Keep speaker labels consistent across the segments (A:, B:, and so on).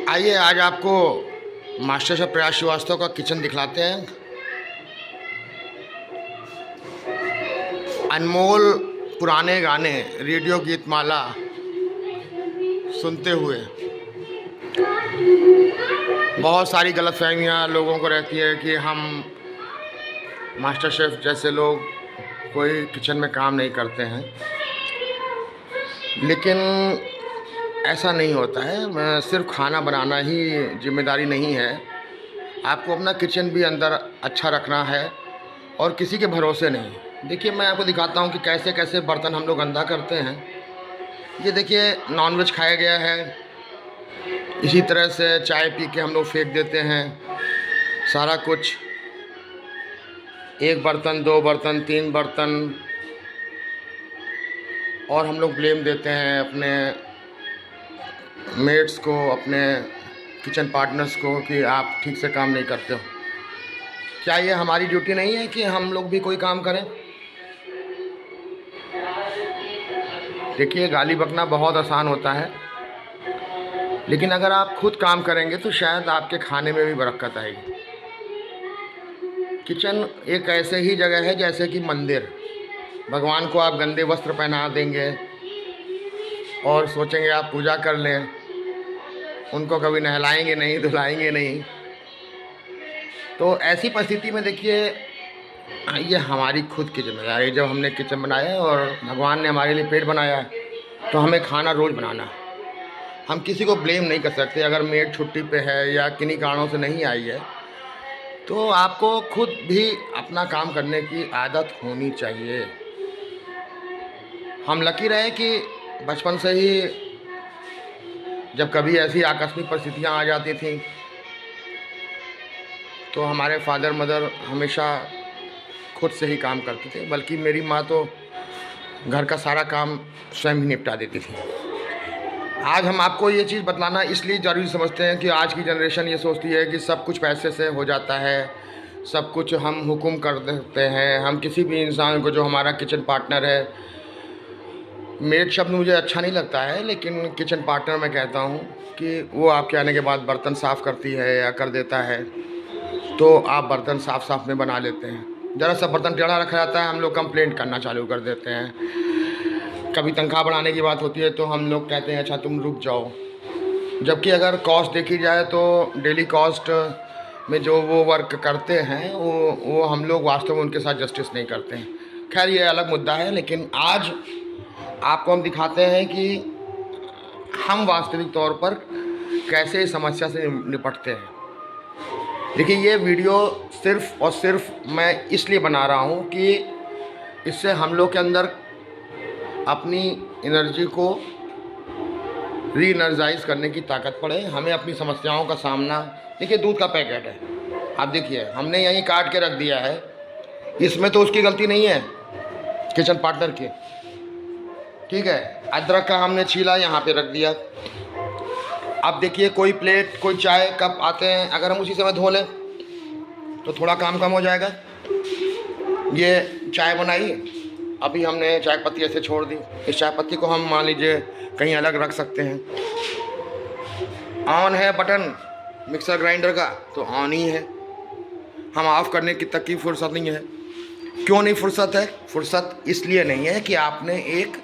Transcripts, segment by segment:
A: आइए आज आपको मास्टर शेफ प्रयास श्रीवास्तव का किचन दिखलाते हैं। अनमोल पुराने गाने रेडियो गीतमाला सुनते हुए बहुत सारी गलतफहमियां लोगों को रहती है कि हम मास्टर शेफ जैसे लोग कोई किचन में काम नहीं करते हैं, लेकिन ऐसा नहीं होता है। मैं सिर्फ खाना बनाना ही जिम्मेदारी नहीं है, आपको अपना किचन भी अंदर अच्छा रखना है और किसी के भरोसे नहीं। देखिए मैं आपको दिखाता हूँ कि कैसे कैसे बर्तन हम लोग गंदा करते हैं। ये देखिए नॉनवेज खाया गया है, इसी तरह से चाय पी के हम लोग फेंक देते हैं सारा कुछ। एक बर्तन, दो बर्तन, तीन बर्तन, और हम लोग ब्लेम देते हैं अपने मेट्स को, अपने किचन पार्टनर्स को कि आप ठीक से काम नहीं करते हो। क्या ये हमारी ड्यूटी नहीं है कि हम लोग भी कोई काम करें? देखिए गाली बकना बहुत आसान होता है, लेकिन अगर आप खुद काम करेंगे तो शायद आपके खाने में भी बरकत आएगी। किचन एक ऐसे ही जगह है जैसे कि मंदिर। भगवान को आप गंदे वस्त्र पहना देंगे और सोचेंगे आप पूजा कर लें, उनको कभी नहलाएंगे नहीं, धुलाएंगे नहीं। तो ऐसी परिस्थिति में देखिए ये हमारी खुद की जिम्मेदारी है। जब हमने किचन बनाया है और भगवान ने हमारे लिए पेट बनाया है तो हमें खाना रोज़ बनाना है। हम किसी को ब्लेम नहीं कर सकते। अगर मेड छुट्टी पे है या किन्हीं कारणों से नहीं आई है तो आपको खुद भी अपना काम करने की आदत होनी चाहिए। हम लकी रहे कि बचपन से ही जब कभी ऐसी आकस्मिक परिस्थितियां आ जाती थी तो हमारे फादर मदर हमेशा खुद से ही काम करते थे, बल्कि मेरी माँ तो घर का सारा काम स्वयं ही निपटा देती थी। आज हम आपको ये चीज़ बतलाना इसलिए ज़रूरी समझते हैं कि आज की जनरेशन ये सोचती है कि सब कुछ पैसे से हो जाता है, सब कुछ हम हुक्म कर देते हैं। हम किसी भी इंसान को, जो हमारा किचन पार्टनर है, मेड शब्द मुझे अच्छा नहीं लगता है, लेकिन किचन पार्टनर मैं कहता हूँ कि वो आपके आने के बाद बर्तन साफ़ करती है या कर देता है तो आप बर्तन साफ़ में बना लेते हैं। ज़रा सा बर्तन टेढ़ा रखा जाता है, हम लोग कंप्लेंट करना चालू कर देते हैं। कभी तनख्वाह बढ़ाने की बात होती है तो हम लोग कहते हैं अच्छा तुम रुक जाओ। जबकि अगर कॉस्ट देखी जाए तो डेली कॉस्ट में जो वो वर्क करते हैं वो हम लोग वास्तव में उनके साथ जस्टिस नहीं करते हैं। खैर ये अलग मुद्दा है, लेकिन आज आपको हम दिखाते हैं कि हम वास्तविक तौर पर कैसे इस समस्या से निपटते हैं। देखिए ये वीडियो सिर्फ़ और सिर्फ मैं इसलिए बना रहा हूँ कि इससे हम लोग के अंदर अपनी एनर्जी को री एनर्जाइज करने की ताकत पड़े, हमें अपनी समस्याओं का सामना। देखिए दूध का पैकेट है, आप देखिए हमने यहीं काट के रख दिया है, इसमें तो उसकी गलती नहीं है, किचन पार्टनर की, ठीक है। अदरक का हमने छीला यहाँ पे रख दिया। अब देखिए कोई प्लेट, कोई चाय कप आते हैं, अगर हम उसी समय धो लें तो थोड़ा काम कम हो जाएगा। ये चाय बनाई, अभी हमने चाय पत्ती ऐसे छोड़ दी, इस चाय पत्ती को हम मान लीजिए कहीं अलग रख सकते हैं। ऑन है बटन मिक्सर ग्राइंडर का तो ऑन ही है, हम ऑफ़ करने की तक की फुर्सत नहीं है। क्यों नहीं फुर्सत है? फुर्सत इसलिए नहीं है कि आपने एक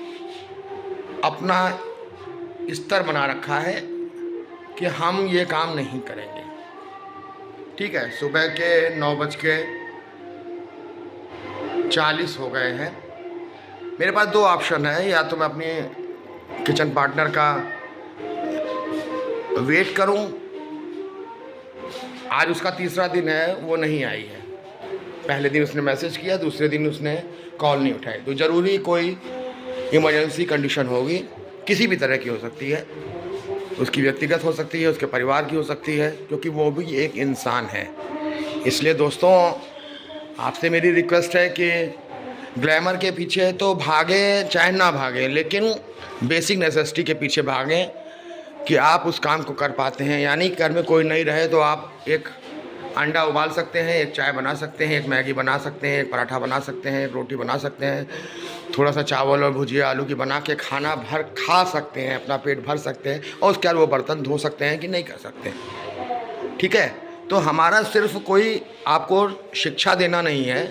A: अपना स्तर बना रखा है कि हम ये काम नहीं करेंगे, ठीक है। सुबह के 9:40 हो गए हैं। मेरे पास दो ऑप्शन है, या तो मैं अपनी किचन पार्टनर का वेट करूं, आज उसका तीसरा दिन है, वो नहीं आई है। पहले दिन उसने मैसेज किया, दूसरे दिन उसने कॉल नहीं उठाई। तो ज़रूरी कोई इमरजेंसी कंडीशन होगी, किसी भी तरह की हो सकती है, उसकी व्यक्तिगत हो सकती है, उसके परिवार की हो सकती है, क्योंकि वो भी एक इंसान है। इसलिए दोस्तों आपसे मेरी रिक्वेस्ट है कि ग्लैमर के पीछे तो भागें चाहे ना भागें, लेकिन बेसिक नेसेसिटी के पीछे भागें कि आप उस काम को कर पाते हैं। यानी घर में कोई नहीं रहे तो आप एक अंडा उबाल सकते हैं, एक चाय बना सकते हैं, एक मैगी बना सकते हैं, एक पराठा बना सकते हैं, एक रोटी बना सकते हैं। थोड़ा सा चावल और भुजिया आलू की बना के खाना भर खा सकते हैं, अपना पेट भर सकते हैं, और उसके बाद वो बर्तन धो सकते हैं कि नहीं कर सकते। ठीक है, तो हमारा सिर्फ कोई आपको शिक्षा देना नहीं है,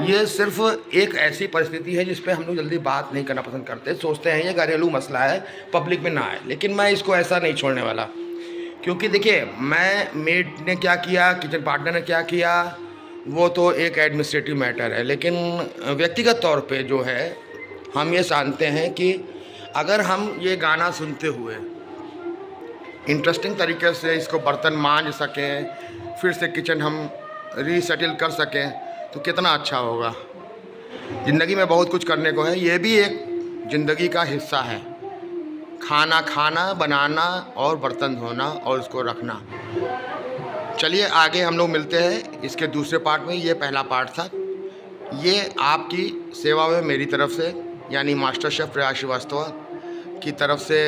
A: ये सिर्फ एक ऐसी परिस्थिति है जिस पे हम लोग जल्दी बात नहीं करना पसंद करते, सोचते हैं ये घरेलू मसला है, पब्लिक में ना आए। लेकिन मैं इसको ऐसा नहीं छोड़ने वाला, क्योंकि देखिए, मैं मेड ने क्या किया, किचन पार्टनर ने क्या किया, वो तो एक एडमिनिस्ट्रेटिव मैटर है। लेकिन व्यक्तिगत तौर पे जो है, हम ये जानते हैं कि अगर हम ये गाना सुनते हुए इंटरेस्टिंग तरीके से इसको बर्तन मांज सकें, फिर से किचन हम रीसेटल कर सकें, तो कितना अच्छा होगा। ज़िंदगी में बहुत कुछ करने को है, ये भी एक ज़िंदगी का हिस्सा है। खाना खाना, बनाना और बर्तन धोना और उसको रखना। चलिए आगे हम लोग मिलते हैं इसके दूसरे पार्ट में। ये पहला पार्ट था, ये आपकी सेवा में मेरी तरफ से, यानी मास्टर शेफ़ प्रयास श्रीवास्तव की तरफ से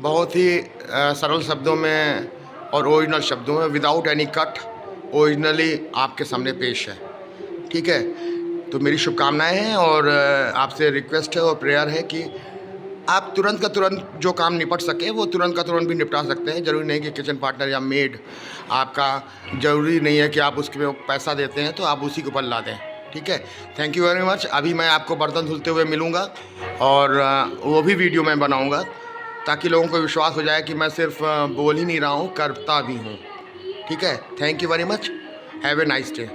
A: बहुत ही सरल शब्दों में और ओरिजिनल शब्दों में, विदाउट एनी कट, ओरिजिनली आपके सामने पेश है। ठीक है, तो मेरी शुभकामनाएं हैं और आपसे रिक्वेस्ट है और प्रेयर है कि आप तुरंत का तुरंत जो काम निपट सके वो तुरंत का तुरंत भी निपटा सकते हैं। ज़रूरी नहीं कि किचन पार्टनर या मेड आपका, ज़रूरी नहीं है कि आप उसके पैसा देते हैं तो आप उसी के ऊपर ला दें। ठीक है, थैंक यू वेरी मच। अभी मैं आपको बर्तन धुलते हुए मिलूँगा और वो भी वीडियो मैं बनाऊँगा, ताकि लोगों को विश्वास हो जाए कि मैं सिर्फ बोल ही नहीं रहा हूँ, करता भी हूँ। ठीक है, thank you very much, have a nice day.